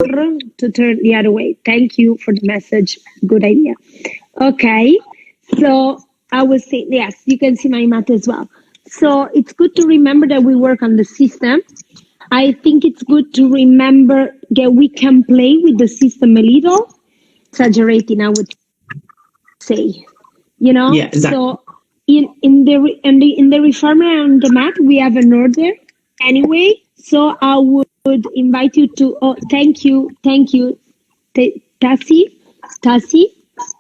to turn the other way. Thank you for the message. Good idea. Okay. So I was saying, yes, you can see my mat as well. So it's good to remember that we work on the system. I think it's good to remember that we can play with the system a little, exaggerating, I would say, you know. Yeah, exactly. So in the reformer on the mat, we have an order anyway. So I would invite you to. Oh, thank you, Tassi.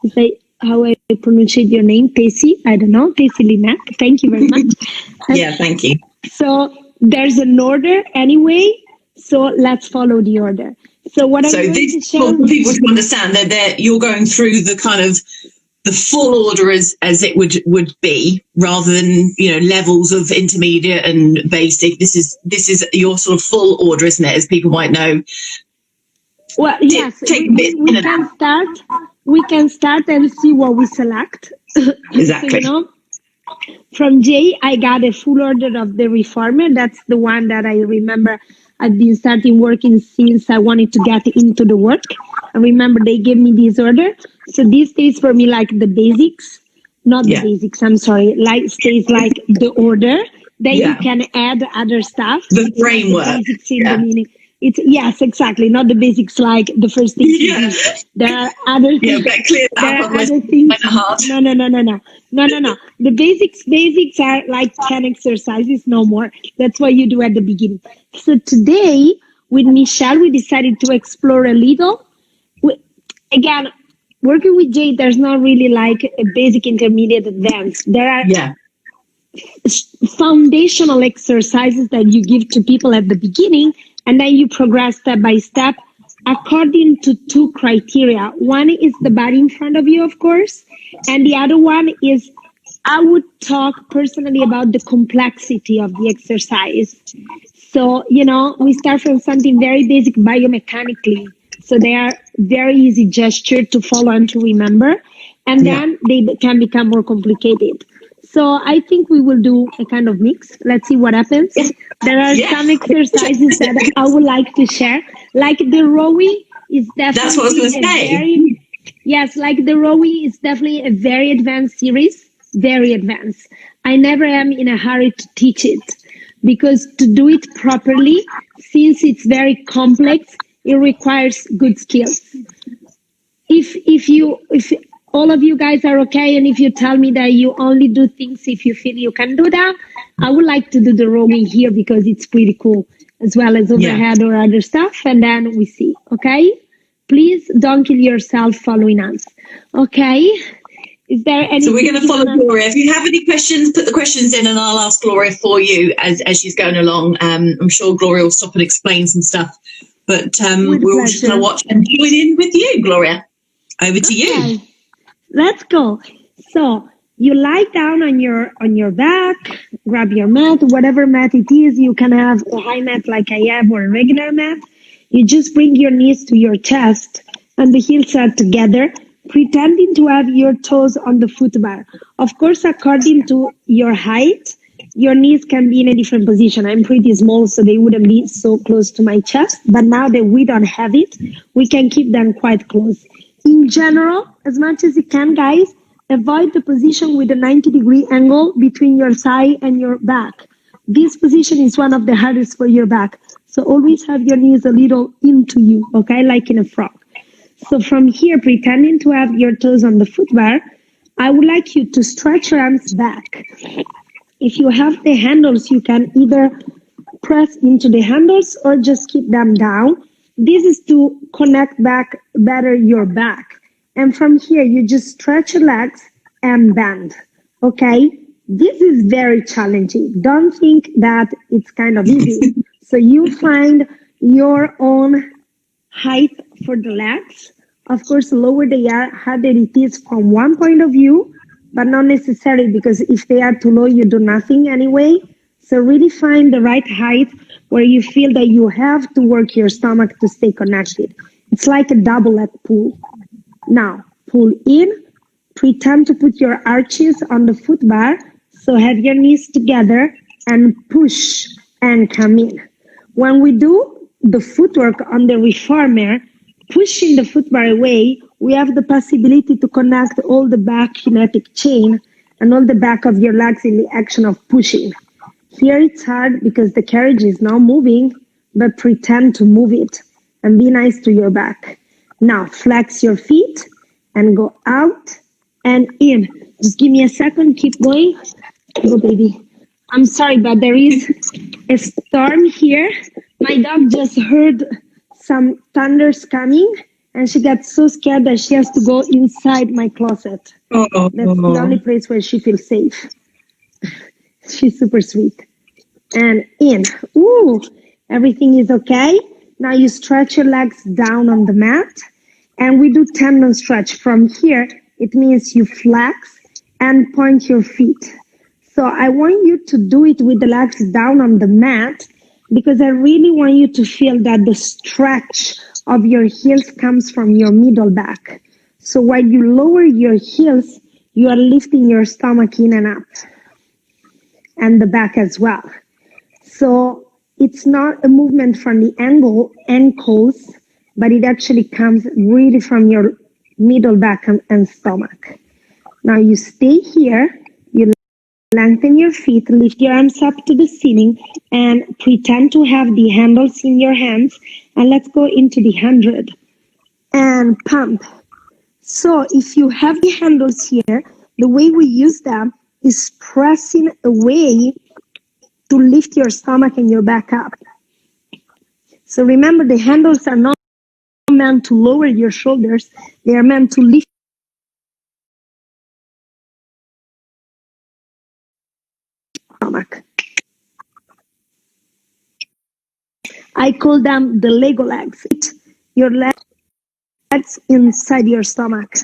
Is that how I pronounce your name? Tassi. I don't know. Tassi Lynette. Thank you very much. Yeah, thank you. So there's an order anyway. So let's follow the order. So what I'm going to share. For people to understand that you're going through the kind of the full order as it would be, rather than, you know, levels of intermediate and basic. This is your sort of full order, isn't it? As people might know. Well, yes, we can start and see what we select. Exactly. So, you know, from Jay, I got a full order of the reformer. That's the one that I remember I've been starting working since I wanted to get into the work. I remember they gave me this order. So this stays for me like the basics, not the basics, I'm sorry, like stays like the order. Then you can add other stuff. The framework. The basics in the meaning. It's yes, exactly. Not the basics like the first thing you do. There are other things. Yeah, clear that up. Other things. No. The basics are like 10 exercises, no more. That's what you do at the beginning. So today with Michelle, we decided to explore a little. Again, working with Jay, there's not really like a basic, intermediate, advanced. There are foundational exercises that you give to people at the beginning, and then you progress step by step according to two criteria. One is the body in front of you, of course, and the other one is I would talk personally about the complexity of the exercise. So, you know, we start from something very basic biomechanically. So they are very easy gesture to follow and to remember, and then they can become more complicated. So I think we will do a kind of mix. Let's see what happens. There are some exercises that I would like to share. Like the rowing is definitely That's what I was going to say. Like the rowing is definitely a very advanced series, very advanced. I never am in a hurry to teach it because to do it properly, since it's very complex, it requires good skills. If all of you guys are okay, and if you tell me that you only do things if you feel you can do that, I would like to do the rowing here because it's pretty cool, as well as overhead or other stuff, and then we see, okay? Please don't kill yourself following us, okay? Is there any? So we're going to follow Gloria. If you have any questions, put the questions in and I'll ask Gloria for you as she's going along. I'm sure Gloria will stop and explain some stuff, but we're all just going to watch and join in with you, Gloria. Over to you. Let's go. So you lie down on your back, grab your mat, whatever mat it is. You can have a high mat like I have or a regular mat. You just bring your knees to your chest and the heels are together, pretending to have your toes on the foot bar. Of course, according to your height, your knees can be in a different position. I'm pretty small, so they wouldn't be so close to my chest. But now that we don't have it, we can keep them quite close. In general, as much as you can, guys, avoid the position with a 90-degree angle between your thigh and your back. This position is one of the hardest for your back. So always have your knees a little into you, okay, like in a frog. So from here, pretending to have your toes on the foot bar, I would like you to stretch your arms back. If you have the handles, you can either press into the handles or just keep them down. This is to connect back better your back. And from here, you just stretch your legs and bend, okay? This is very challenging. Don't think that it's kind of easy. So you find your own height for the legs. Of course, lower they are, harder it is from one point of view, but not necessarily, because if they are too low, you do nothing anyway. So really find the right height where you feel that you have to work your stomach to stay connected. It's like a double leg pull. Now, pull in, pretend to put your arches on the foot bar. So have your knees together and push and come in. When we do, the footwork on the reformer, pushing the footbar away, we have the possibility to connect all the back kinetic chain and all the back of your legs in the action of pushing. Here it's hard because the carriage is now moving, but pretend to move it and be nice to your back. Now flex your feet and go out and in. Just give me a second, keep going. Go, baby. I'm sorry, but there is a storm here. My dog just heard some thunders coming, and she got so scared that she has to go inside my closet. That's the only place where she feels safe. She's super sweet. And in. Ooh, everything is okay. Now you stretch your legs down on the mat, and we do tendon stretch. From here, it means you flex and point your feet. So I want you to do it with the legs down on the mat because I really want you to feel that the stretch of your heels comes from your middle back. So while you lower your heels, you are lifting your stomach in and up and the back as well. So it's not a movement from the ankles, but it actually comes really from your middle back and stomach. Now you stay here, you lengthen your feet, lift your arms up to the ceiling, and pretend to have the handles in your hands. And let's go into the 100 and pump. So if you have the handles here, the way we use them is pressing away to lift your stomach and your back up. So remember, the handles are not meant to lower your shoulders. They are meant to lift stomach. I call them the Lego legs. Your legs inside your stomach.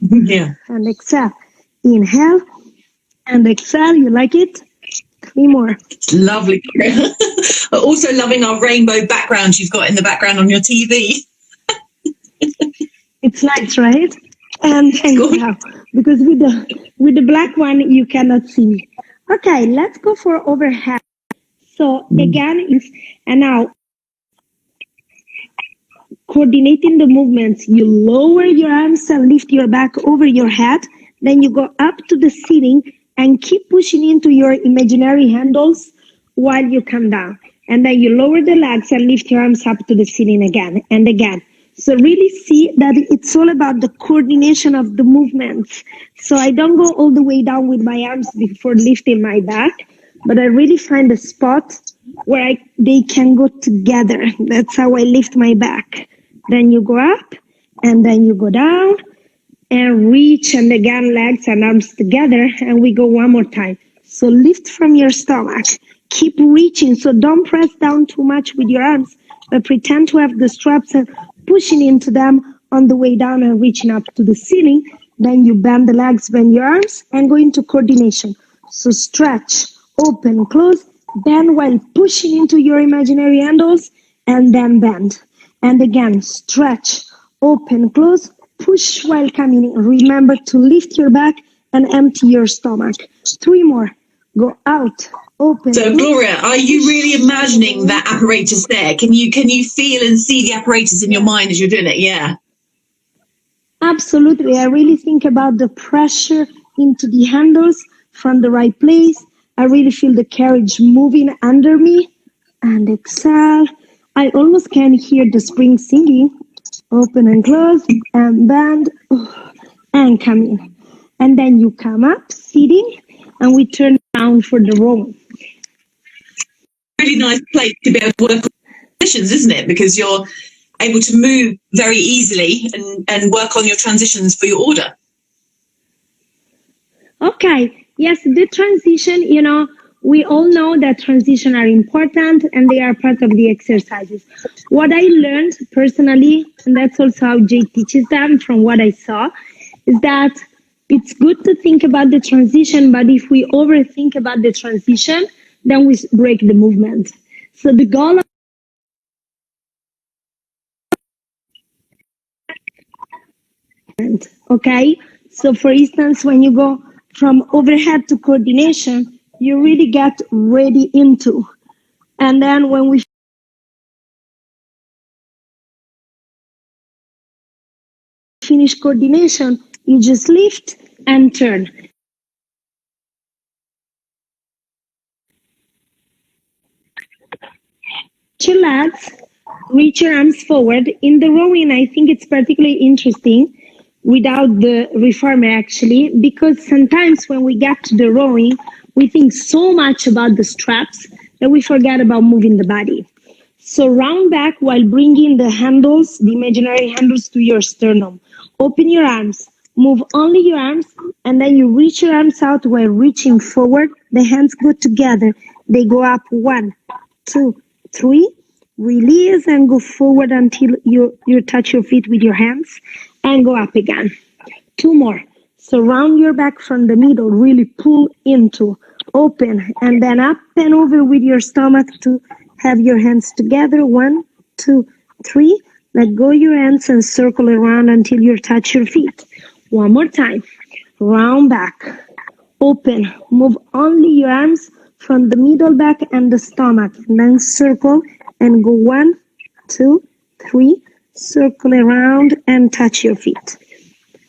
Yeah. And exhale. Inhale and exhale. You like it? 3 more. It's lovely. Also loving our rainbow background you've got in the background on your TV. It's nice, right? And yeah, because with the black one you cannot see me. Okay, let's go for overhead. So again, and now coordinating the movements, you lower your arms and lift your back over your head. Then you go up to the ceiling and keep pushing into your imaginary handles while you come down. And then you lower the legs and lift your arms up to the ceiling again and again. So really see that it's all about the coordination of the movements. So I don't go all the way down with my arms before lifting my back, but I really find a spot where they can go together. That's how I lift my back. Then you go up and then you go down and reach, and again legs and arms together, and we go one more time. So lift from your stomach, keep reaching, so don't press down too much with your arms, but pretend to have the straps and pushing into them on the way down and reaching up to the ceiling. Then you bend the legs, bend your arms, and go into coordination. So stretch, open, close, bend while pushing into your imaginary handles, and then bend. And again, stretch, open, close, push while coming in. Remember to lift your back and empty your stomach. 3 more. Go out, open. So Gloria, are you really imagining that apparatus there? Can you feel and see the apparatus in your mind as you're doing it? Yeah. Absolutely. I really think about the pressure into the handles from the right place. I really feel the carriage moving under me. And exhale. I almost can hear the spring singing. Open and close and bend and come in. And then you come up, sitting, and we turn down for the roll. Really nice place to be able to work on transitions, isn't it? Because you're able to move very easily and work on your transitions for your order. Okay. Yes, the transition, we all know that transitions are important and they are part of the exercises. What I learned personally, and that's also how Jay teaches them from what I saw, is that it's good to think about the transition, but if we overthink about the transition, then we break the movement. So the goal of okay? So for instance, when you go from overhead to coordination, you really get ready into. And then when we finish coordination, you just lift and turn. Your legs, reach your arms forward. In the rowing, I think it's particularly interesting without the reformer actually, because sometimes when we get to the rowing, we think so much about the straps that we forget about moving the body. So round back while bringing the handles, the imaginary handles to your sternum. Open your arms, move only your arms, and then you reach your arms out while reaching forward. The hands go together. They go up 1, 2, 3. Release and go forward until you touch your feet with your hands and go up again. 2 more. So round your back from the middle, really pull into, open, and then up and over with your stomach to have your hands together. 1, 2, 3. Let go your hands and circle around until you touch your feet. 1 more time. Round back, open, move only your arms from the middle back and the stomach, and then circle and go 1, 2, 3, circle around and touch your feet.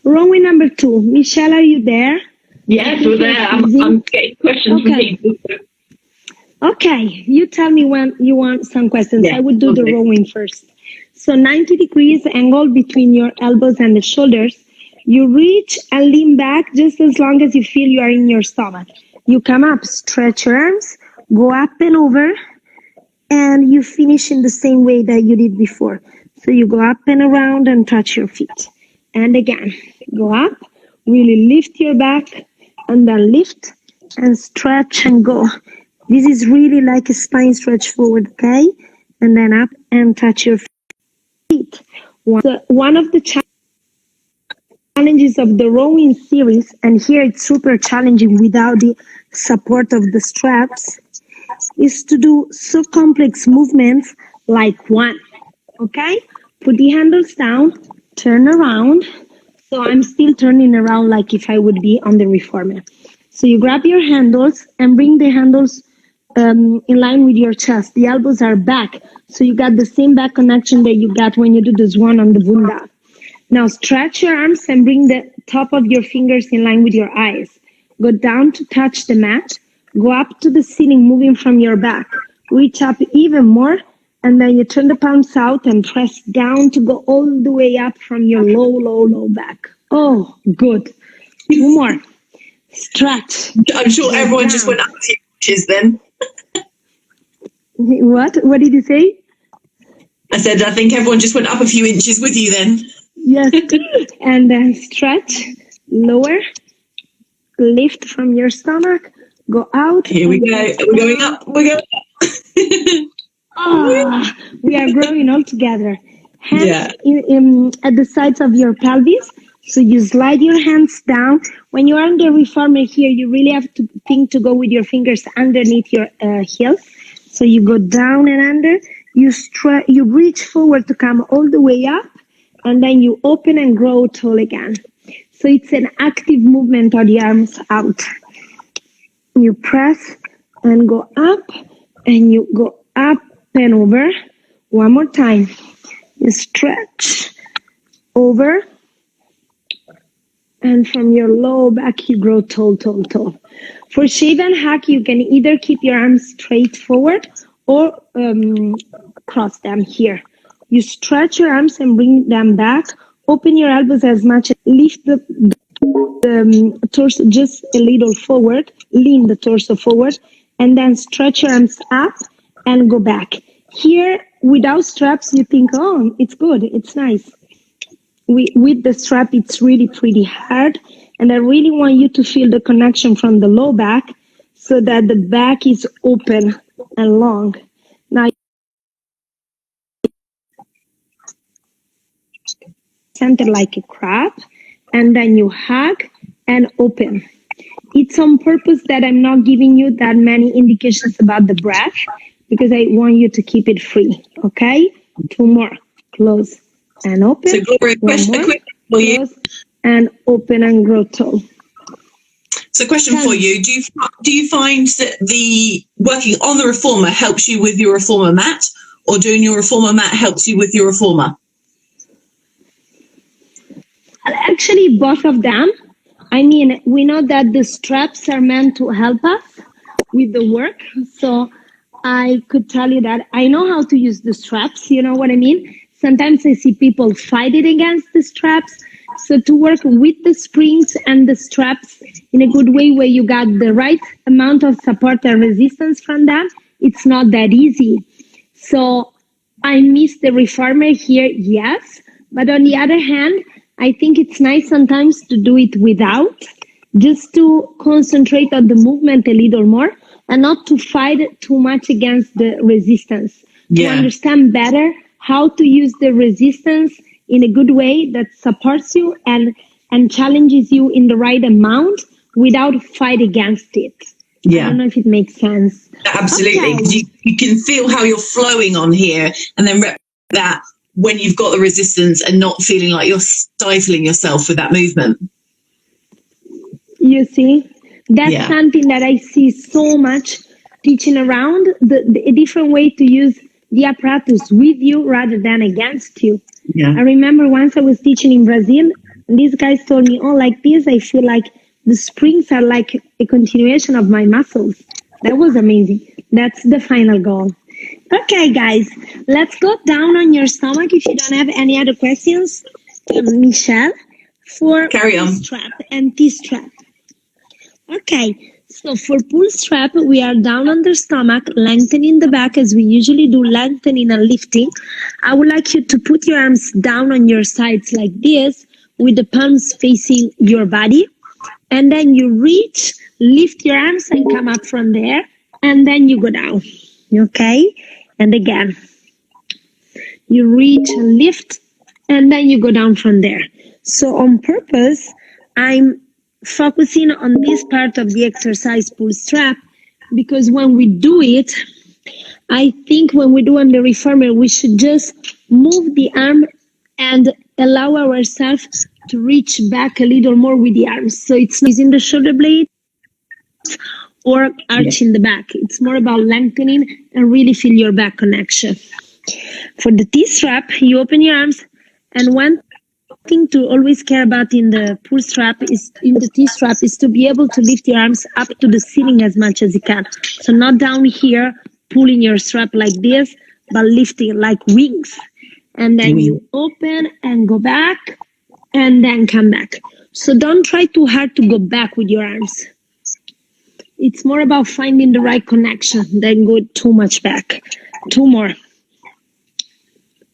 Rowing number 2. Michelle, are you there? Yes, we're there. I'm getting questions from people. Okay, you tell me when you want some questions. I will do the rowing first. So 90 degrees angle between your elbows and the shoulders. You reach and lean back just as long as you feel you are in your stomach. You come up, stretch your arms, go up and over, and you finish in the same way that you did before. So you go up and around and touch your feet. And again, go up, really lift your back, and then lift and stretch and go. This is really like a spine stretch forward, okay? And then up and touch your feet. One of the challenges of the rowing series, and here it's super challenging without the support of the straps, is to do so complex movements like 1, okay? Put the handles down, turn around. So I'm still turning around like if I would be on the reformer. So you grab your handles and bring the handles in line with your chest. The elbows are back, so you got the same back connection that you got when you do the swan on the bunda. Now stretch your arms and bring the top of your fingers in line with your eyes. Go down to touch the mat. Go up to the ceiling, moving from your back. Reach up even more, and then you turn the palms out and press down to go all the way up from your low back. Oh, good. 2 more. Stretch. I'm sure everyone just went up a few inches then. What? What did you say? I said, I think everyone just went up a few inches with you then. Yes. And then stretch, lower, lift from your stomach, go out. Here we go. We're going up. We're going up. We are growing all together. Hands at the sides of your pelvis. So you slide your hands down. When you are on the reformer here, you really have to think to go with your fingers underneath your heels. So you go down and under. You reach forward to come all the way up, and then you open and grow tall again. So it's an active movement of the arms out. You press and go up, and you go up and over. 1 more time. You stretch over, and from your low back you grow tall. For shave and hack, you can either keep your arms straight forward or cross them here. You stretch your arms and bring them back. Open your elbows as much. Lift the torso just a little forward. Lean the torso forward, and then stretch your arms up and go back. Here, without straps, you think, oh, it's good, it's nice. With the strap, it's really pretty hard. And I really want you to feel the connection from the low back so that the back is open and long. Now, center like a crab, and then you hug and open. It's on purpose that I'm not giving you that many indications about the breath, because I want you to keep it free, okay? 2 more. Close and open. So, Gloria, question for you. Close and open and grow tall. So, question for you. Do you find that the working on the reformer helps you with your reformer mat, or doing your reformer mat helps you with your reformer? Actually, both of them. I mean, we know that the straps are meant to help us with the work. So I could tell you that I know how to use the straps. You know what I mean? Sometimes I see people fighting against the straps. So to work with the springs and the straps in a good way where you got the right amount of support and resistance from them, it's not that easy. So I miss the reformer here, yes. But on the other hand, I think it's nice sometimes to do it without, just to concentrate on the movement a little more and not to fight too much against the resistance. To understand better how to use the resistance in a good way that supports you and challenges you in the right amount without fight against it. I don't know if it makes sense. Absolutely. Okay. You can feel how you're flowing on here and then rep that when you've got the resistance and not feeling like you're stifling yourself with that movement. You see, that's something that I see so much teaching around, a different way to use the apparatus with you rather than against you. I remember once I was teaching in Brazil, and these guys told me, oh, like this, I feel like the springs are like a continuation of my muscles. That was amazing. That's the final goal. Okay, guys, let's go down on your stomach if you don't have any other questions, Michelle, for pull strap and T-strap. Okay, so for pull strap, we are down on the stomach, lengthening the back as we usually do, lengthening and lifting. I would like you to put your arms down on your sides like this, with the palms facing your body. And then you reach, lift your arms and come up from there. And then you go down. Okay? And again, you reach and lift, and then you go down from there. So on purpose, I'm focusing on this part of the exercise pull strap, because when we do it, I think when we do on the reformer, we should just move the arm and allow ourselves to reach back a little more with the arms. So it's not using the shoulder blade or arching the back. It's more about lengthening and really feel your back connection. For the T-strap, you open your arms, and one thing to always care about in the pull strap is in the T-strap is to be able to lift your arms up to the ceiling as much as you can. So not down here, pulling your strap like this, but lifting like wings. And then you open and go back and then come back. So don't try too hard to go back with your arms. It's more about finding the right connection than go too much back. Two more.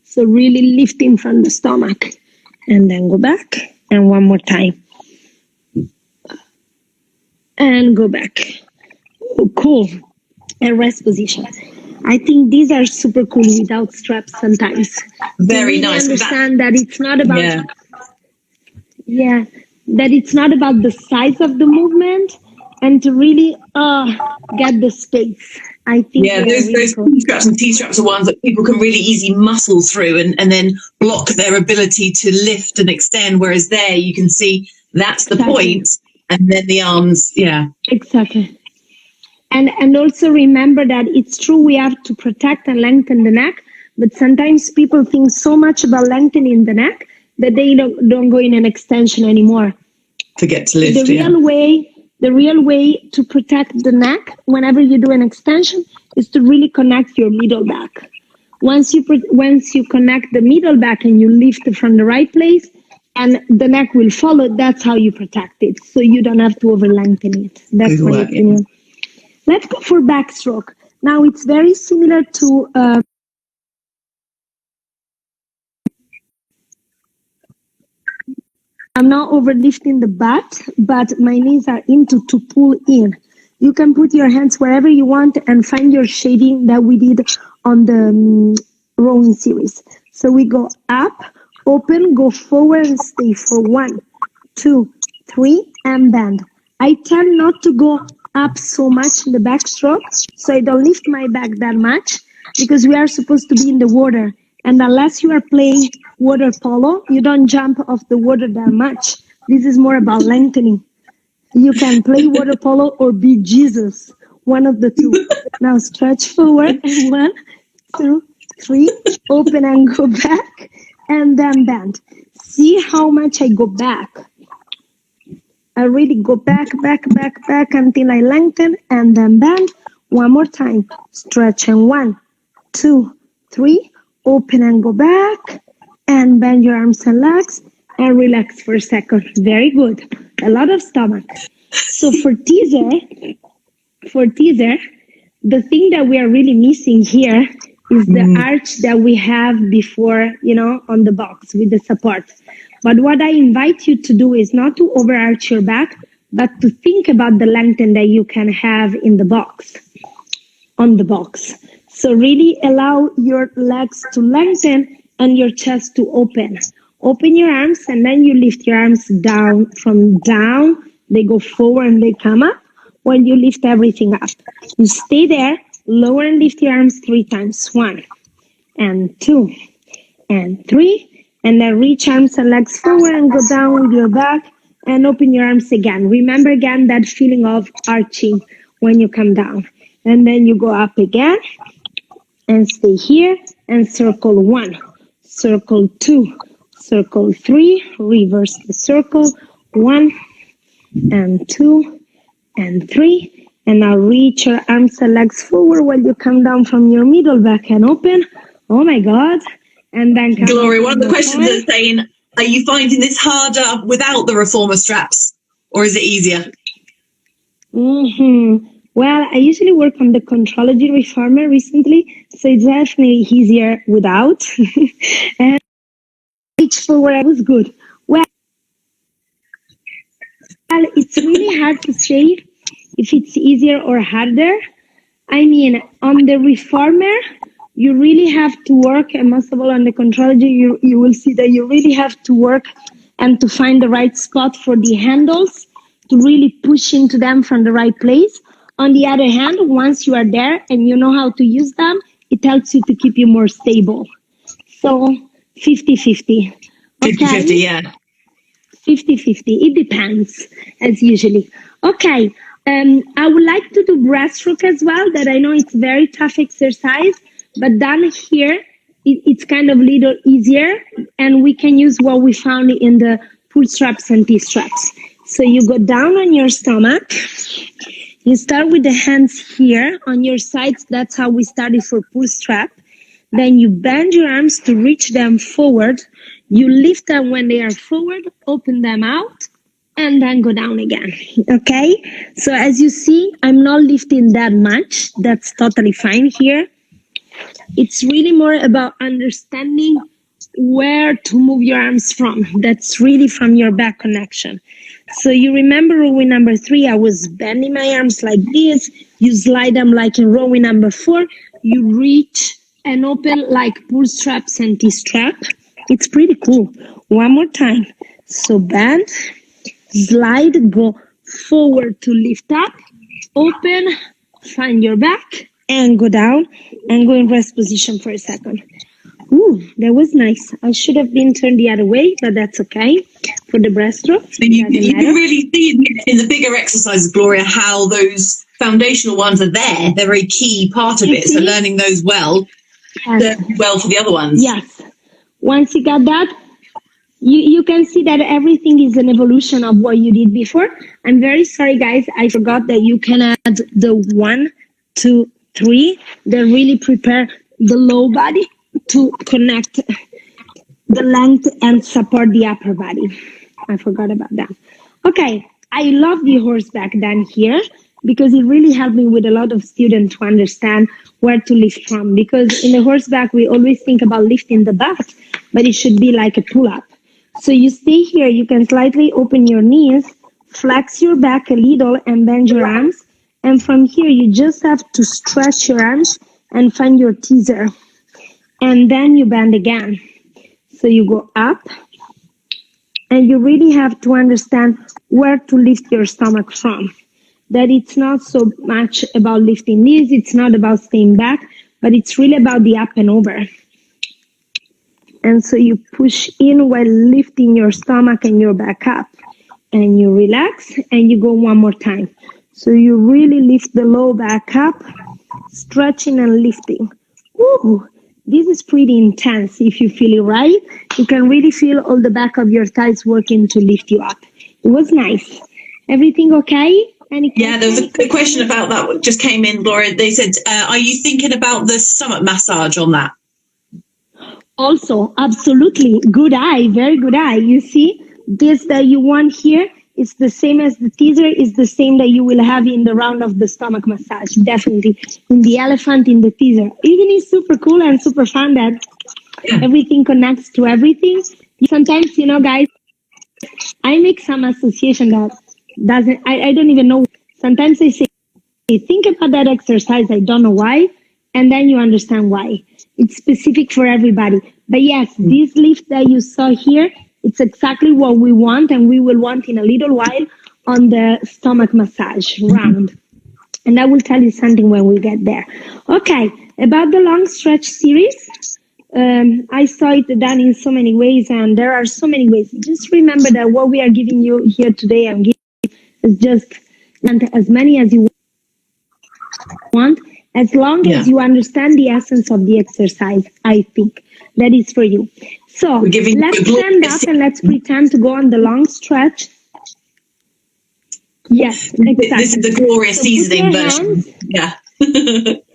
So really lifting from the stomach. And then go back. And one more time. And go back. Oh, cool. And rest position. I think these are super cool without straps sometimes. Very nice. Understand that it's not about... that it's not about the size of the movement, and to really get the space. I think those T-straps and T-straps are ones that people can really easily muscle through and then block their ability to lift and extend, whereas there you can see that's the point, and then the arms, Exactly. And also remember that it's true we have to protect and lengthen the neck, but sometimes people think so much about lengthening the neck that they don't go in an extension anymore. Forget to lift. The real way to protect the neck whenever you do an extension is to really connect your middle back. Once you connect the middle back and you lift it from the right place, and the neck will follow, that's how you protect it. So you don't have to over lengthen it. That's my opinion. Let's go for backstroke. Now it's very similar to I'm not overlifting the butt, but my knees are into to pull in. You can put your hands wherever you want and find your shading that we did on the rowing series. So we go up, open, go forward, and stay for 1, 2, 3, and bend. I tend not to go up so much in the backstroke, so I don't lift my back that much, because we are supposed to be in the water. And unless you are playing water polo, you don't jump off the water that much. This is more about lengthening. You can play water polo or be Jesus, one of the two. Now stretch forward, 1, 2, 3, open and go back, and then bend. See how much I go back. I really go back until I lengthen and then bend. One more time. Stretch and 1, 2, 3. Open and go back and bend your arms and legs and relax for a second. Very good. A lot of stomach. So for teaser, the thing that we are really missing here is the arch that we have before, on the box with the support. But what I invite you to do is not to overarch your back, but to think about the lengthen that you can have in the box, on the box. So really allow your legs to lengthen and your chest to open. Open your arms and then you lift your arms down. From down, they go forward and they come up. When you lift everything up, you stay there, lower and lift your arms 3 times. 1 and 2 and 3. And then reach arms and legs forward and go down with your back and open your arms again. Remember again that feeling of arching when you come down. And then you go up again and stay here and circle 1, circle 2, circle 3, reverse the circle, 1 and 2 and 3. And now reach your arms and legs forward while you come down from your middle back and open. Oh my God. And then Gloria, one of the questions is saying, are you finding this harder without the reformer straps, or is it easier? Well, I usually work on the Contrology reformer recently, so it's definitely easier without. And reach forward was good. Well, it's really hard to say if it's easier or harder. I mean, on the reformer, you really have to work, and most of all on the Contrology, you will see that you really have to work and to find the right spot for the handles to really push into them from the right place. On the other hand, once you are there and you know how to use them, it helps you to keep you more stable. So 50-50. Okay? 50-50, yeah. 50-50. It depends, as usually. Okay. I would like to do breaststroke as well, that I know it's very tough exercise, but down here, it's kind of little easier, and we can use what we found in the pull straps and T-straps. So you go down on your stomach. You start with the hands here on your sides. That's how we started for pull strap. Then you bend your arms to reach them forward. You lift them when they are forward, open them out, and then go down again. Okay? So as you see, I'm not lifting that much. That's totally fine here. It's really more about understanding where to move your arms from. That's really from your back connection. So you remember rowing number 3, I was bending my arms like this. You slide them like in rowing number 4. You reach and open like pull straps and T-strap. It's pretty cool. One more time. So bend, slide, go forward to lift up, open, find your back, and go down and go in rest position for a second. Ooh, that was nice. I should have been turned the other way, but that's okay for the breaststroke. So you can really see in the bigger exercises, Gloria, how those foundational ones are there. They're a very key part of it. So learning those well, well for the other ones. Yes. Once you got that, you can see that everything is an evolution of what you did before. I'm very sorry, guys. I forgot that you can add the 1, 2, 3. That really prepare the low body to connect the length and support the upper body. I forgot about that. Okay, I love the horseback down here because it really helped me with a lot of students to understand where to lift from. Because in the horseback, we always think about lifting the butt, but it should be like a pull-up. So you stay here, you can slightly open your knees, flex your back a little and bend your arms. And from here, you just have to stretch your arms and find your teaser. And then you bend again. So you go up and you really have to understand where to lift your stomach from. That it's not so much about lifting knees, it's not about staying back, but it's really about the up and over. And so you push in while lifting your stomach and your back up. And you relax and you go one more time. So you really lift the low back up, stretching and lifting. Woo! This is pretty intense if you feel it right. You can really feel all the back of your thighs working to lift you up. It was nice. Everything okay? Yeah, there was a question about that just came in, Gloria. They said, are you thinking about the stomach massage on that? Also, absolutely. Good eye. Very good eye. You see, this that you want here is the same as the teaser, is the same that you will have in the round of the stomach massage. Definitely. In the elephant, in the teaser. Even is super cool and super fun that everything connects to everything. Sometimes, guys, I make some association that I don't even know. Sometimes I say, think about that exercise. I don't know why. And then you understand why. It's specific for everybody. But yes, this lift that you saw here, it's exactly what we want. And we will want in a little while on the stomach massage round. And I will tell you something when we get there. Okay, about the long stretch series. I saw it done in so many ways, and there are so many ways. Just remember that what we are giving you here today, I'm giving is just as many as you want, as long as you understand the essence of the exercise. I think that is for you. So let's stand up and let's pretend to go on the long stretch. Yes, exactly. This is the Gloria seasoning version. Yeah.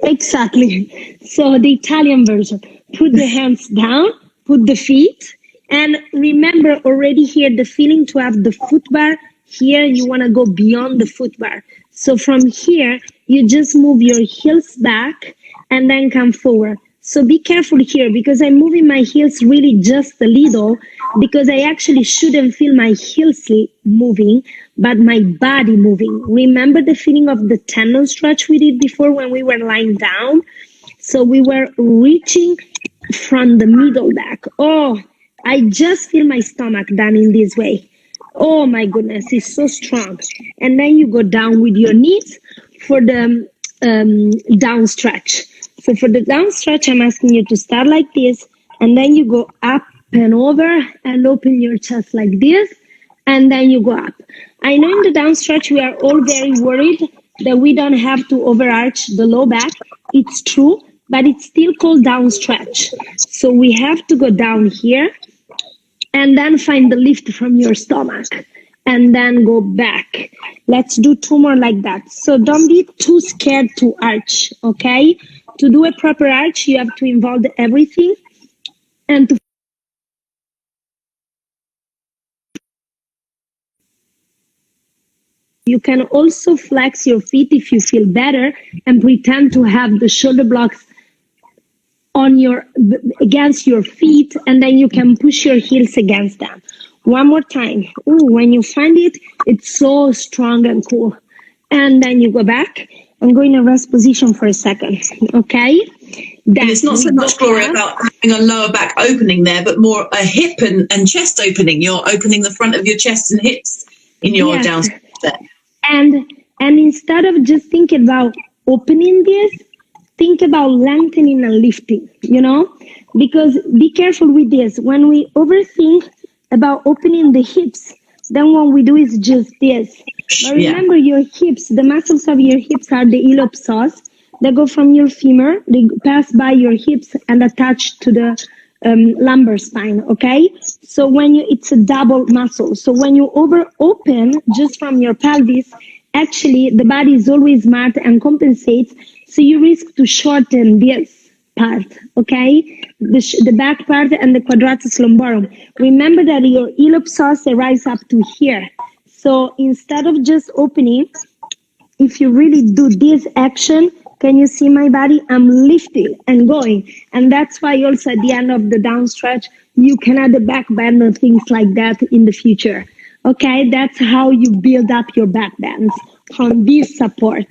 Exactly. So the Italian version. Put the hands down, put the feet, and remember already here the feeling to have the foot bar. Here you want to go beyond the foot bar. So from here, you just move your heels back and then come forward. So be careful here because I'm moving my heels really just a little because I actually shouldn't feel my heels moving, but my body moving. Remember the feeling of the tendon stretch we did before when we were lying down? So we were reaching from the middle back. Oh, I just feel my stomach done in this way. Oh my goodness, it's so strong. And then you go down with your knees for the down stretch. So for the down stretch, I'm asking you to start like this, and then you go up and over and open your chest like this, and then you go up. I know in the down stretch, we are all very worried that we don't have to overarch the low back. It's true, but it's still called down stretch. So we have to go down here and then find the lift from your stomach and then go back. Let's do 2 more like that. So don't be too scared to arch, okay? To do a proper arch, you have to involve everything and to you can also flex your feet if you feel better and pretend to have the shoulder blocks on against your feet, and then you can push your heels against them. One more time. Ooh, when you find it, it's so strong and cool. And then you go back and go in a rest position for a second. Okay? And it's not so much, Gloria, about having a lower back opening there, but more a hip and chest opening. You're opening the front of your chest and hips in your down step. And instead of just thinking about opening this, think about lengthening and lifting, because be careful with this. When we overthink about opening the hips, then what we do is just this. But remember, your hips, the muscles of your hips are the iliopsoas. They go from your femur, they pass by your hips and attach to the lumbar spine, okay? So it's a double muscle. So when you open just from your pelvis, actually the body is always smart and compensates. So you risk to shorten this part, okay? The back part and the quadratus lumborum. Remember that your iliopsoas rise up to here. So instead of just opening, if you really do this action, can you see my body? I'm lifting and going. And that's why also at the end of the down stretch, you can add the back bend and things like that in the future. Okay, that's how you build up your back bends from this support.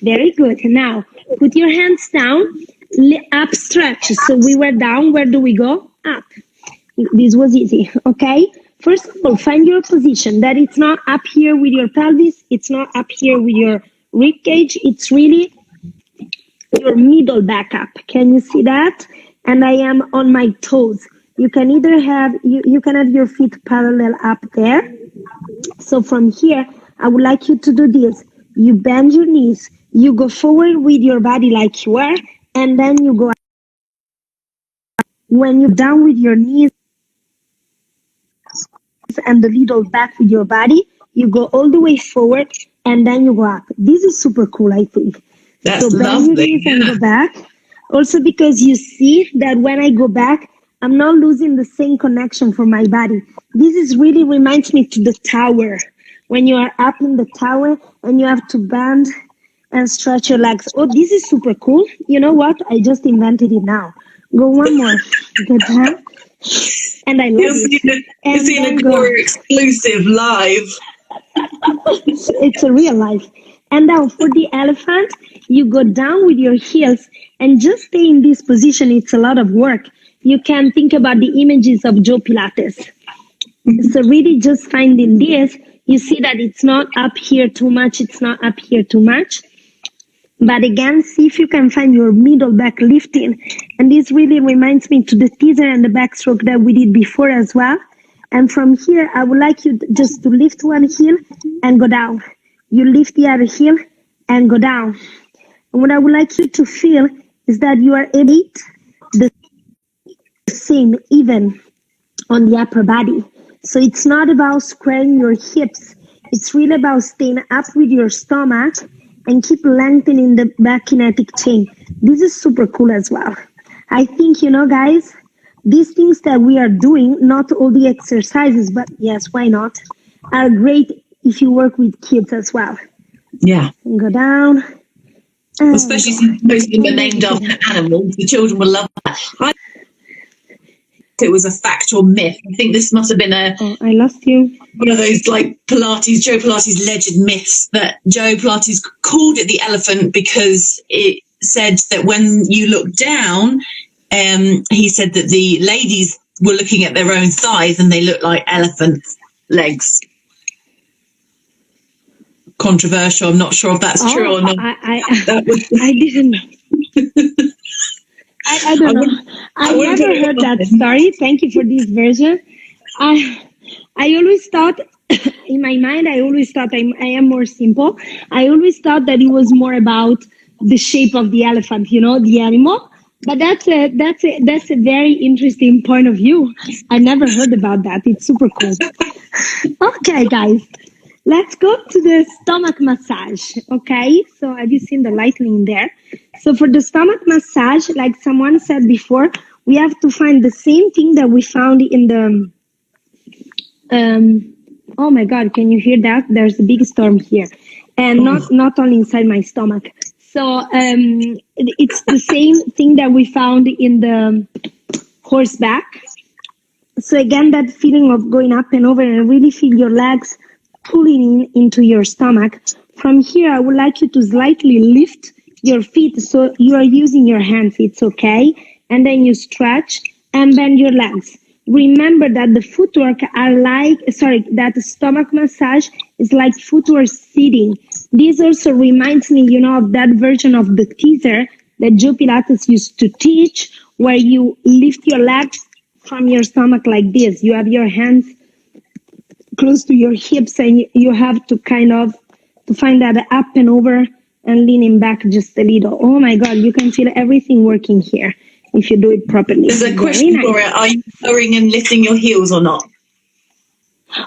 Very good. Now, put your hands down, up stretch. So we were down, where do we go? Up. This was easy, okay? First of all, find your position, that it's not up here with your pelvis, it's not up here with your rib cage, it's really your middle back up. Can you see that? And I am on my toes. You can either have, you can have your feet parallel up there. So from here, I would like you to do this. You bend your knees, you go forward with your body like you are, and then you go when you're down with your knees and the little back with your body, you go all the way forward and then you go up. This is super cool, I think. That's so bend your knees and go back. Also because you see that when I go back, I'm not losing the same connection for my body. This is really reminds me to the tower. When you are up in the tower and you have to bend and stretch your legs. Oh, this is super cool. You know what? I just invented it now. Go one more. Go down. And I love it. You're seeing a Gloria exclusive live. It's a real life. And now for the elephant, you go down with your heels and just stay in this position. It's a lot of work. You can think about the images of Joe Pilates. So really just finding this, you see that it's not up here too much, it's not up here too much. But again, see if you can find your middle back lifting. And this really reminds me to the teaser and the backstroke that we did before as well. And from here, I would like you just to lift one heel and go down. You lift the other heel and go down. And what I would like you to feel is that you are able the same, even on the upper body. So it's not about squaring your hips. It's really about staying up with your stomach and keep lengthening the back kinetic chain. This is super cool as well. I think, guys, these things that we are doing, not all the exercises, but yes, why not, are great if you work with kids as well. Yeah. And go down. Especially since most of them are named after animals. The children will love that. It was a fact or myth. I think this must have been I lost you. One of those like Joe Pilates legend myths that Joe Pilates called it the elephant because it said that when you look down, he said that the ladies were looking at their own thighs and they looked like elephant legs. Controversial. I'm not sure if that's true or not. I didn't know. I don't know. I never heard that story. Thank you for this version. I always thought, in my mind, I am more simple. I always thought that it was more about the shape of the elephant, the animal. But that's a very interesting point of view. I never heard about that. It's super cool. Okay, guys. Let's go to the stomach massage, okay? So have you seen the lightning there? So for the stomach massage, like someone said before, we have to find the same thing that we found in the, oh my God, can you hear that? There's a big storm here. And not only inside my stomach. So it's the same thing that we found in the horseback. So again, that feeling of going up and over and really feel your legs pulling into your stomach. From here, I would like you to slightly lift your feet so you are using your hands. It's okay. And then you stretch and bend your legs. Remember that the footwork that the stomach massage is like footwork sitting. This also reminds me, of that version of the teaser that Joe Pilates used to teach, where you lift your legs from your stomach like this. You have your hands close to your hips and you have to kind of to find that up and over and leaning back just a little. Oh my God, you can feel everything working here if you do it properly. There's a question, nice. Gloria, are you lowering and lifting your heels or not?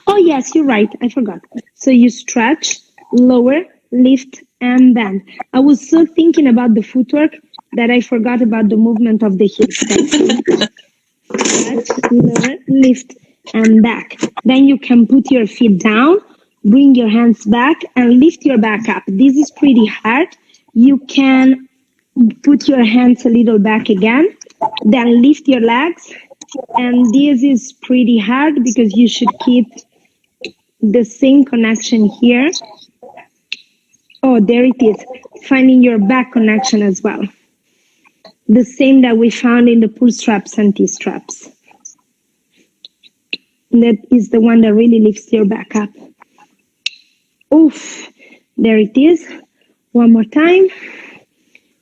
Oh yes, you're right, I forgot. So you stretch, lower, lift and bend. I was so thinking about the footwork that I forgot about the movement of the hips. Stretch, lower, lift and back. Then you can put your feet down, bring your hands back and lift your back up. This is pretty hard. You can put your hands a little back again, then lift your legs. And this is pretty hard because you should keep the same connection here. Oh, there it is. Finding your back connection as well. The same that we found in the pull straps and T-straps. That is the one that really lifts your back up. Oof, there it is. One more time.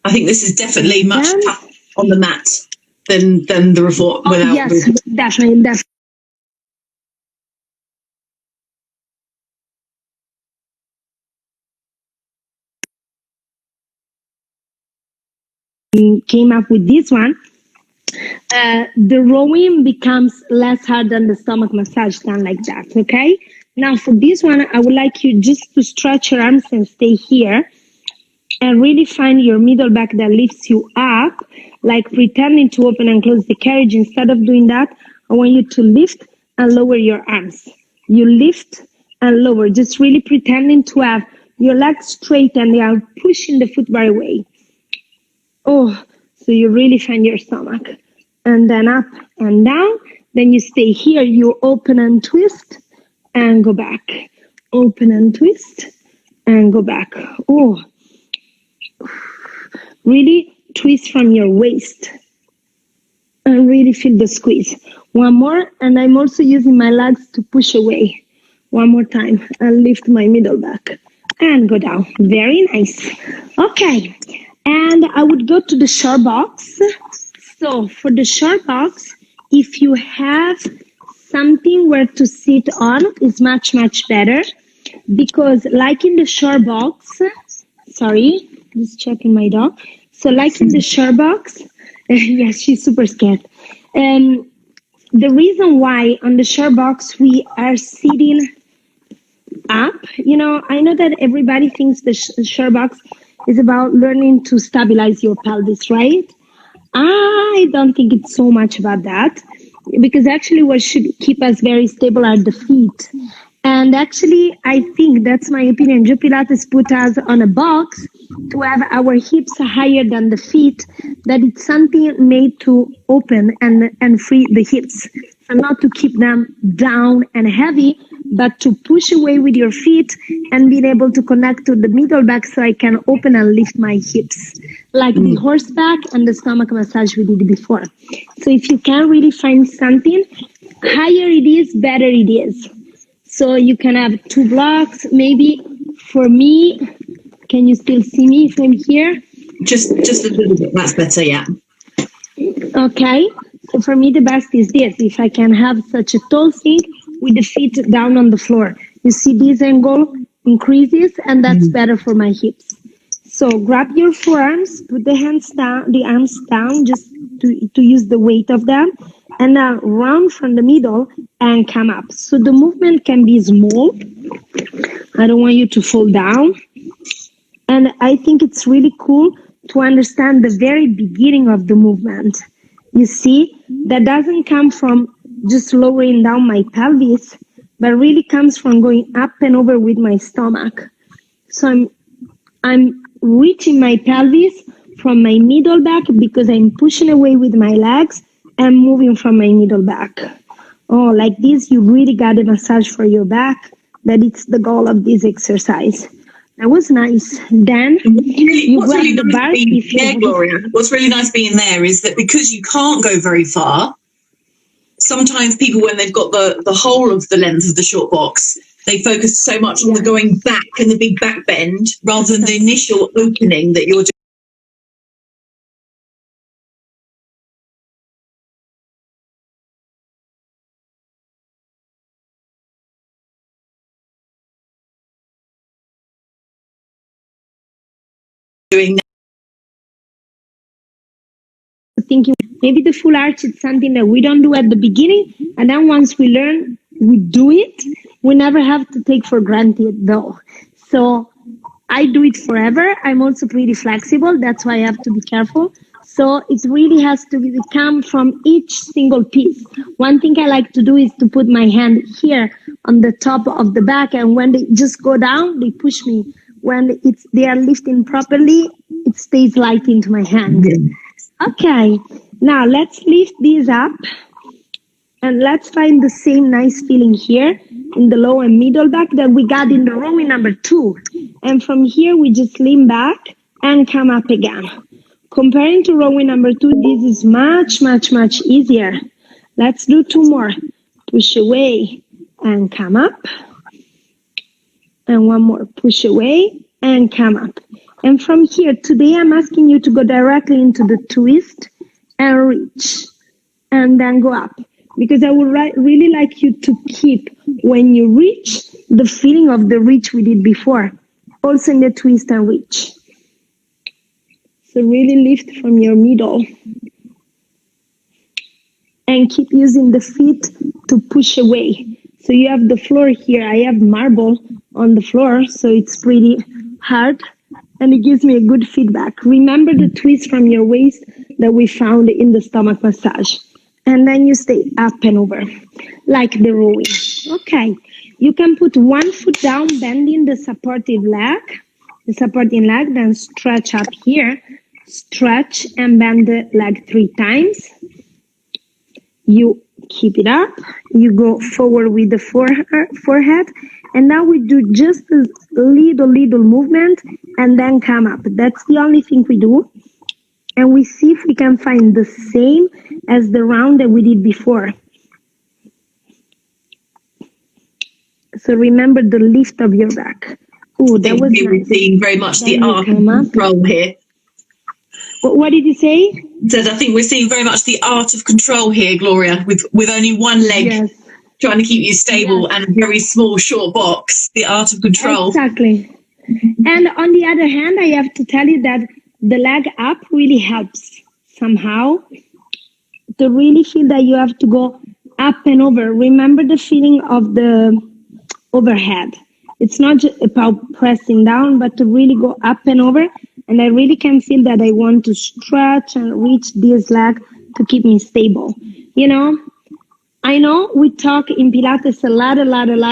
I think this is definitely much tougher on the mat than the reform. Oh, yes, definitely. Came up with this one. the rowing becomes less hard than the stomach massage done like that, okay? Now for this one, I would like you just to stretch your arms and stay here and really find your middle back that lifts you up, like pretending to open and close the carriage. Instead of doing that, I want you to lift and lower your arms. You lift and lower, just really pretending to have your legs straight and they are pushing the foot bar away. Oh, so you really find your stomach. And then up and down. Then you stay here. You open and twist and go back. Open and twist and go back. Oh, really twist from your waist and really feel the squeeze. One more, and I'm also using my legs to push away. One more time, and lift my middle back and go down. Very nice. Okay, and I would go to the short box. So for the short box, if you have something where to sit on, is much, much better, because like in the short box, sorry, just checking my dog. So like in the short box, yes, she's super scared. The reason why on the short box we are sitting up, I know that everybody thinks the short box is about learning to stabilize your pelvis, right? I don't think it's so much about that, because actually what should keep us very stable are the feet. And actually, I think that's my opinion. Joe Pilates put us on a box to have our hips higher than the feet, that it's something made to open and free the hips. So not to keep them down and heavy, but to push away with your feet and being able to connect to the middle back so I can open and lift my hips. Like the horseback and the stomach massage we did before. So if you can really find something, higher it is, better it is. So you can have 2 blocks, maybe. For me, can you still see me if I'm here? Just a little bit. That's better, yeah. Okay. So for me, the best is this. If I can have such a tall seat with the feet down on the floor. You see this angle increases, and that's better for my hips. So grab your forearms, put the arms down, just to use the weight of them, and now round from the middle and come up. So the movement can be small. I don't want you to fall down. And I think it's really cool to understand the very beginning of the movement. You see, that doesn't come from just lowering down my pelvis, but really comes from going up and over with my stomach. So I'm reaching my pelvis from my middle back because I'm pushing away with my legs and moving from my middle back. Oh, like this, you really got a massage for your back. That it's the goal of this exercise. That was nice. Then you grab the bar. Gloria, what's really nice being there is that because you can't go very far, sometimes people, when they've got the whole of the length of the short box, they focus so much on the going back and the big back bend rather than the initial opening that you're doing. Thinking maybe the full arch is something that we don't do at the beginning, and then once we learn, we do it. We never have to take for granted though. So I do it forever. I'm also pretty flexible. That's why I have to be careful. So it really has to come from each single piece. One thing I like to do is to put my hand here on the top of the back, and when they just go down, they push me. When they are lifting properly, it stays light into my hand. Okay, now let's lift these up and let's find the same nice feeling here in the low and middle back that we got in the rowing number 2. And from here, we just lean back and come up again. Comparing to rowing number 2, this is much, much, much easier. Let's do 2 more. Push away and come up. And one more, push away and come up. And from here, today I'm asking you to go directly into the twist and reach, and then go up. Because I would really like you to keep, when you reach, the feeling of the reach we did before, also in the twist and reach. So really lift from your middle. and keep using the feet to push away. So you have the floor here. I have marble on the floor, so it's pretty hard, and it gives me a good feedback. Remember the twist from your waist that we found in the stomach massage. And then you stay up and over, like the rowing. Okay, you can put one foot down, bending the supporting leg, then stretch up here, stretch and bend the leg 3 times. You keep it up, you go forward with the forehead, and now we do just a little movement and then come up. That's the only thing we do. And we see if we can find the same as the round that we did before. So remember the lift of your back. Oh, that was nice. We're seeing very much the art of control here. What did you say? Said I think we're seeing very much the art of control here, Gloria, with only one leg trying to keep you stable and a very small, short box. The art of control. Exactly. And on the other hand, I have to tell you that the leg up really helps somehow to really feel that you have to go up and over. Remember the feeling of the overhead. It's not just about pressing down, but to really go up and over. And I really can feel that I want to stretch and reach this leg to keep me stable. You know, I know we talk in Pilates a lot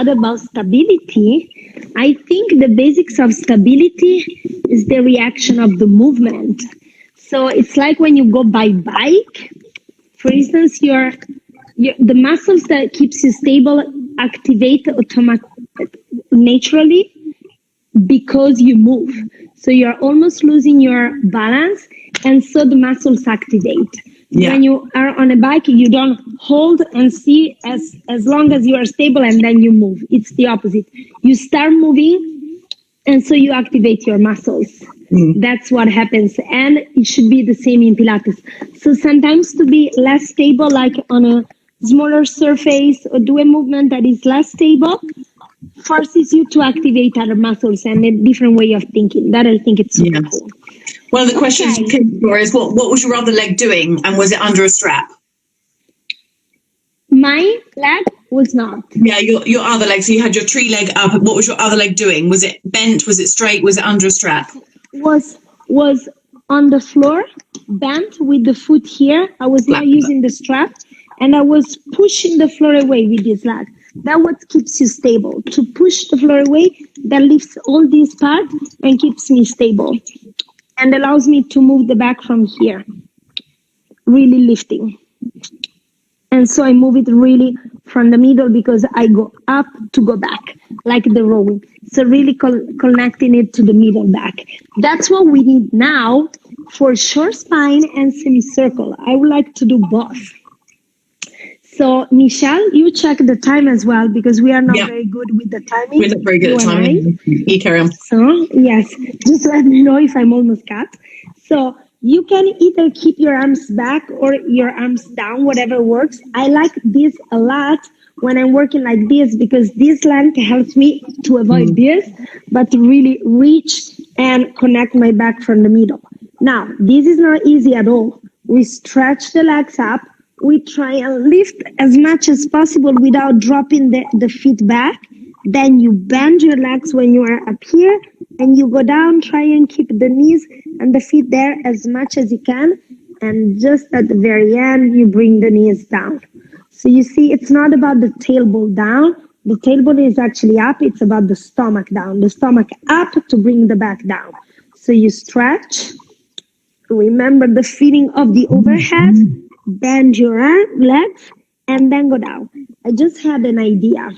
about stability. I think the basics of stability is the reaction of the movement. So it's like when you go by bike, for instance, the muscles that keeps you stable activate naturally because you move. So you're almost losing your balance, and so the muscles activate. Yeah. When you are on a bike, you don't hold and see as long as you are stable and then you move. It's the opposite. You start moving, and so you activate your muscles. That's what happens. And it should be the same in Pilates. So sometimes to be less stable, like on a smaller surface, or do a movement that is less stable, forces you to activate other muscles and a different way of thinking. That I think it's super cool. One of the questions is what was your other leg doing, and was it under a strap? My leg was not. Yeah, your other leg. So you had your tree leg up. What was your other leg doing? Was it bent? Was it straight? Was it under a strap? Was on the floor, bent with the foot here. I was not using the strap, and I was pushing the floor away with this leg. That's what keeps you stable. To push the floor away, that lifts all this part and keeps me stable, and allows me to move the back from here, really lifting. And so I move it really from the middle because I go up to go back, like the rowing. So really connecting it to the middle back. That's what we need now for short spine and semicircle. I would like to do both. So, Michelle, you check the time as well, because we are not very good with the timing. We're not very good at timing. You carry on. So, yes, just let me know if I'm almost cut. So, you can either keep your arms back or your arms down, whatever works. I like this a lot when I'm working like this, because this length helps me to avoid this, but to really reach and connect my back from the middle. Now, this is not easy at all. We stretch the legs up. We try and lift as much as possible without dropping the feet back. Then you bend your legs when you are up here, and you go down, try and keep the knees and the feet there as much as you can. And just at the very end, you bring the knees down. So you see, it's not about the tailbone down. The tailbone is actually up. It's about the stomach down. The stomach up to bring the back down. So you stretch. Remember the feeling of the overhead. Bend your legs and then go down. I just had an idea.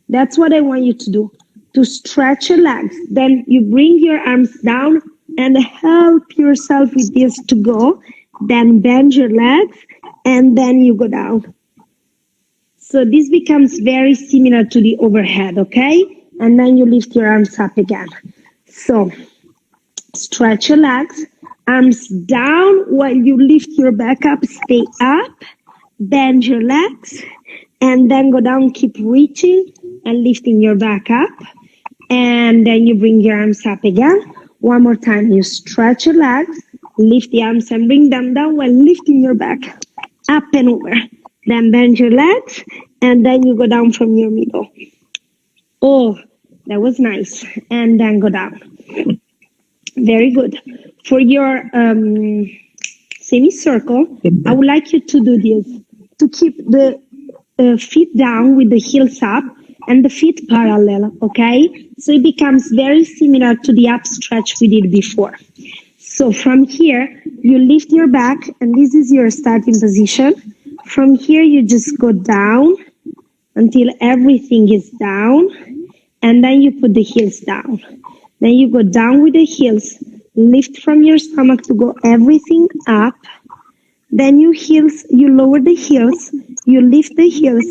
That's what I want you to do. To stretch your legs. Then you bring your arms down and help yourself with this to go. Then bend your legs and then you go down. So this becomes very similar to the overhead, okay? And then you lift your arms up again. So stretch your legs. Arms down while you lift your back up, stay up, bend your legs, and then go down, keep reaching and lifting your back up. And then you bring your arms up again. One more time, you stretch your legs, lift the arms and bring them down while lifting your back up and over. Then bend your legs, and then you go down from your middle. Oh, that was nice. And then go down. Very good. For your semicircle, I would like you to do this, to keep the feet down with the heels up and the feet parallel, okay? So it becomes very similar to the up stretch we did before. So from here, you lift your back, and this is your starting position. From here, you just go down until everything is down, and then you put the heels down. Then you go down with the heels, lift from your stomach to go everything up. Then you lower the heels, you lift the heels,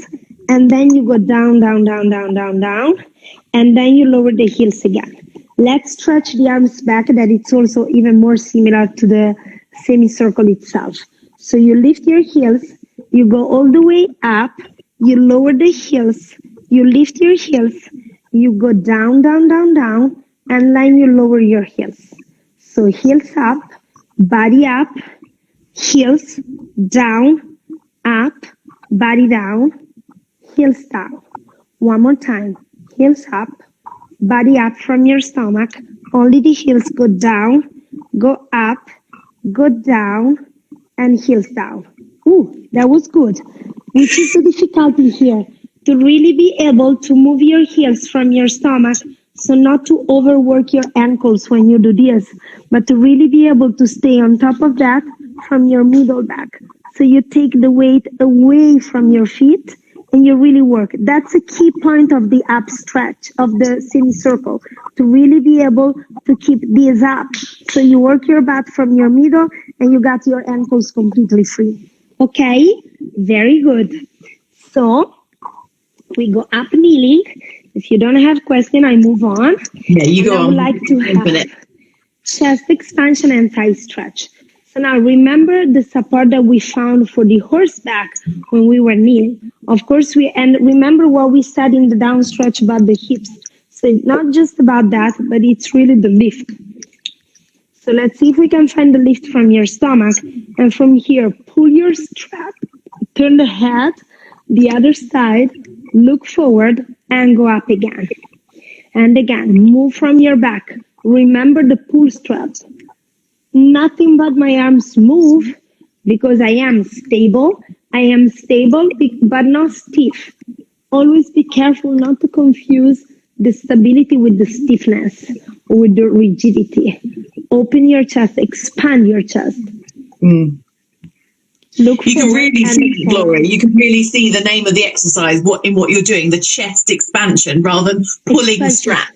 and then you go down, down, down, down, down, down, and then you lower the heels again. Let's stretch the arms back, that it's also even more similar to the semicircle itself. So you lift your heels, you go all the way up, you lower the heels, you lift your heels, you go down, down, down, down, and then you lower your heels. So heels up, body up, heels down, up, body down, heels down. One more time. Heels up, body up from your stomach. Only the heels go down, go up, go down, and heels down. Ooh, that was good. Which is the difficulty here? To really be able to move your heels from your stomach, so not to overwork your ankles when you do this, but to really be able to stay on top of that from your middle back. So you take the weight away from your feet and you really work. That's a key point of the up stretch of the semicircle, to really be able to keep these up. So you work your butt from your middle and you got your ankles completely free. Okay, very good. So we go up kneeling. If you don't have question, I move on. Yeah, you go on. I would like to have chest expansion and thigh stretch. So now remember the support that we found for the horseback when we were kneeling. Of course, and remember what we said in the down stretch about the hips. So it's not just about that, but it's really the lift. So let's see if we can find the lift from your stomach. And from here, pull your strap, turn the head, the other side, look forward, and go up again. And again, move from your back. Remember the pull strap. Nothing but my arms move because I am stable. I am stable, but not stiff. Always be careful not to confuse the stability with the stiffness or with the rigidity. Open your chest, expand your chest. You can really see, Gloria, you can really see the name of the exercise in what you're doing, the chest expansion rather than pulling the strap.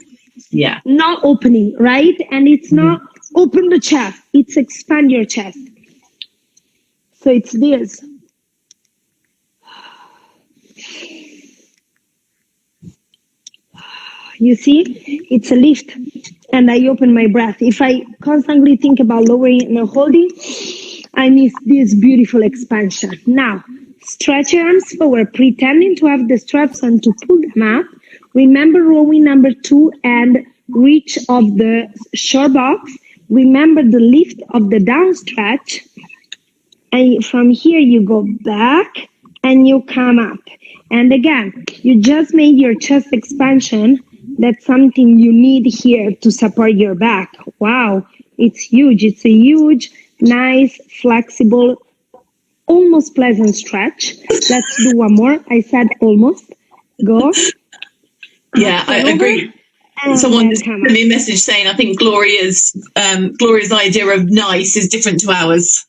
Yeah. Not opening, right? And it's not open the chest, it's expand your chest. So it's this. You see, it's a lift, and I open my breath. If I constantly think about lowering and holding, I miss this beautiful expansion. Now, stretch your arms forward, pretending to have the straps on to pull them up. Remember rowing number 2 and reach of the shore box. Remember the lift of the down stretch. And from here, you go back and you come up. And again, you just made your chest expansion. That's something you need here to support your back. Wow, it's huge. It's a huge, nice, flexible, almost pleasant stretch. Let's do one more. I said almost. Go. Yeah, I agree. Someone just sent me a message saying, I think Gloria's idea of nice is different to ours.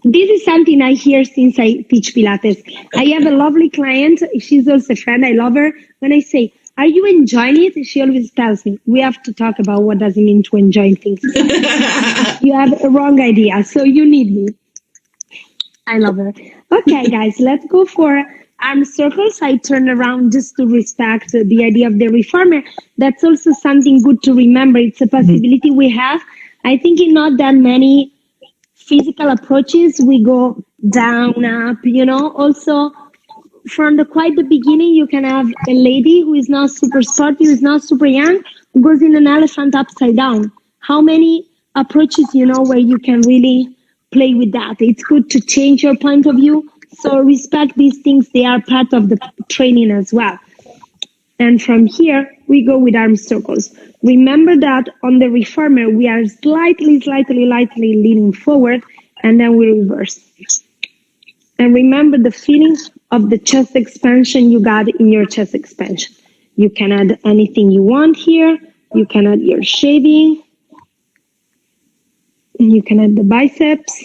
This is something I hear since I teach Pilates. I have a lovely client. She's also a friend. I love her. When I say, are you enjoying it? She always tells me, we have to talk about what does it mean to enjoy things. You have a wrong idea, so you need me. I love her. Okay, guys, let's go for arm circles. I turn around just to respect the idea of the reformer. That's also something good to remember. It's a possibility we have. I think in not that many physical approaches, we go down, up, Also, from quite the beginning, you can have a lady who is not super sporty, who is not super young, who goes in an elephant upside down. How many approaches, where you can really play with that. It's good to change your point of view. So respect these things. They are part of the training as well. And from here, we go with arm circles. Remember that on the reformer, we are slightly leaning forward, and then we reverse. And remember the feeling of the chest expansion you got in your chest expansion. You can add anything you want here. You can add your shading. You can add the biceps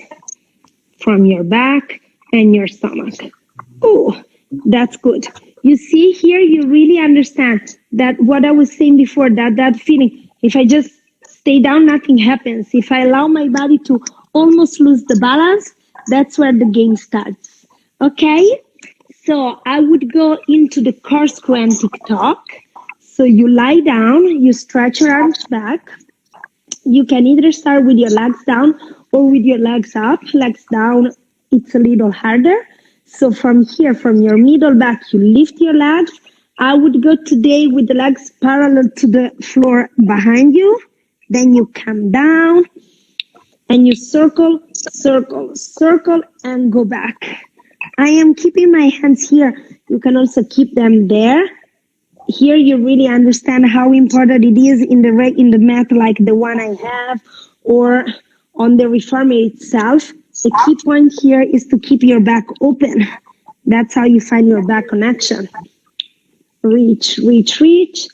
from your back and your stomach. Oh, that's good. You see here, you really understand that what I was saying before, that feeling, if I just stay down, nothing happens. If I allow my body to almost lose the balance, that's where the game starts. Okay? So I would go into the corkscrew and tick-tock. So you lie down, you stretch your arms back. You can either start with your legs down or with your legs up. Legs down, it's a little harder. So from here, from your middle back, you lift your legs. I would go today with the legs parallel to the floor behind you. Then you come down and you circle, circle, circle, and go back. I am keeping my hands here. You can also keep them there. Here you really understand how important it is in the mat like the one I have or on the reformer itself. The key point here is to keep your back open. That's how you find your back connection. Reach, reach, reach,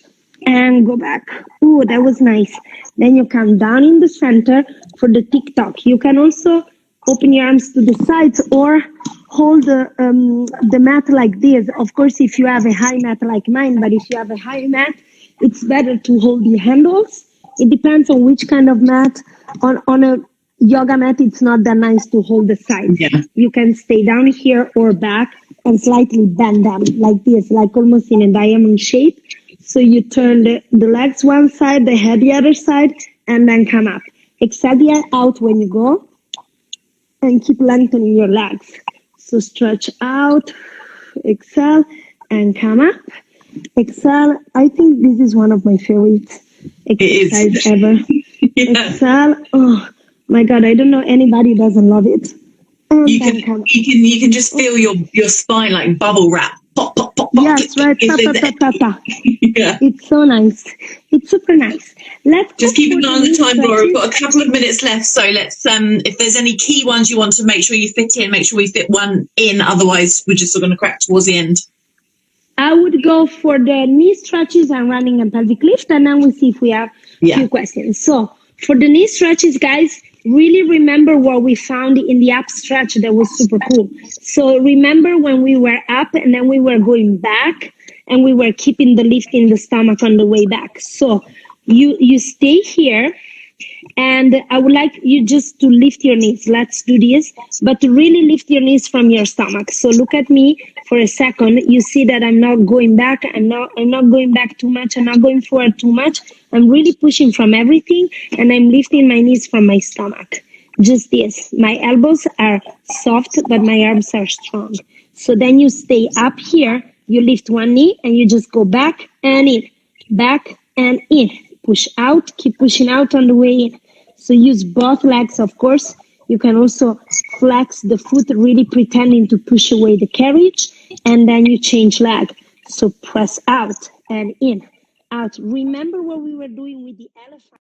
and go back. Ooh, that was nice. Then you come down in the center for the tick-tock. You can also open your arms to the sides or hold the mat like this. Of course, if you have a high mat like mine, but if you have a high mat, it's better to hold the handles. It depends on which kind of mat. On a yoga mat, it's not that nice to hold the sides. Yeah. You can stay down here or back and slightly bend them like this, like almost in a diamond shape. So you turn the legs one side, the head the other side, and then come up. Exhale the air out when you go, and keep lengthening your legs. So stretch out, exhale, and come up. Exhale. I think this is one of my favorite exercises ever. Yeah. Exhale. Oh my God, I don't know anybody who doesn't love it. And you can just feel your spine like bubble wrap. Pop, pop, pop, pop. Yes, right. Yeah. It's so nice. It's super nice. Let's just keep an eye on the time, Gloria. We've got a couple of minutes left, so let's. If there's any key ones you want to make sure you fit in, make sure we fit one in. Otherwise, we're just going to crack towards the end. I would go for the knee stretches and running and pelvic lift, and then we'll see if we have a few questions. So for the knee stretches, guys, really remember what we found in the up stretch that was super cool. So remember when we were up and then we were going back and we were keeping the lift in the stomach on the way back. So you stay here, and I would like you just to lift your knees. Let's do this, but to really lift your knees from your stomach. So look at me for a second. You see that I'm not going back. I'm not going back too much. I'm not going forward too much. I'm really pushing from everything, and I'm lifting my knees from my stomach. Just this. My elbows are soft, but my arms are strong. So then you stay up here. You lift one knee, and you just go back and in, back and in. Push out. Keep pushing out on the way in. So use both legs, of course. You can also flex the foot, really pretending to push away the carriage, and then you change leg. So press out and in, out. Remember what we were doing with the elephant.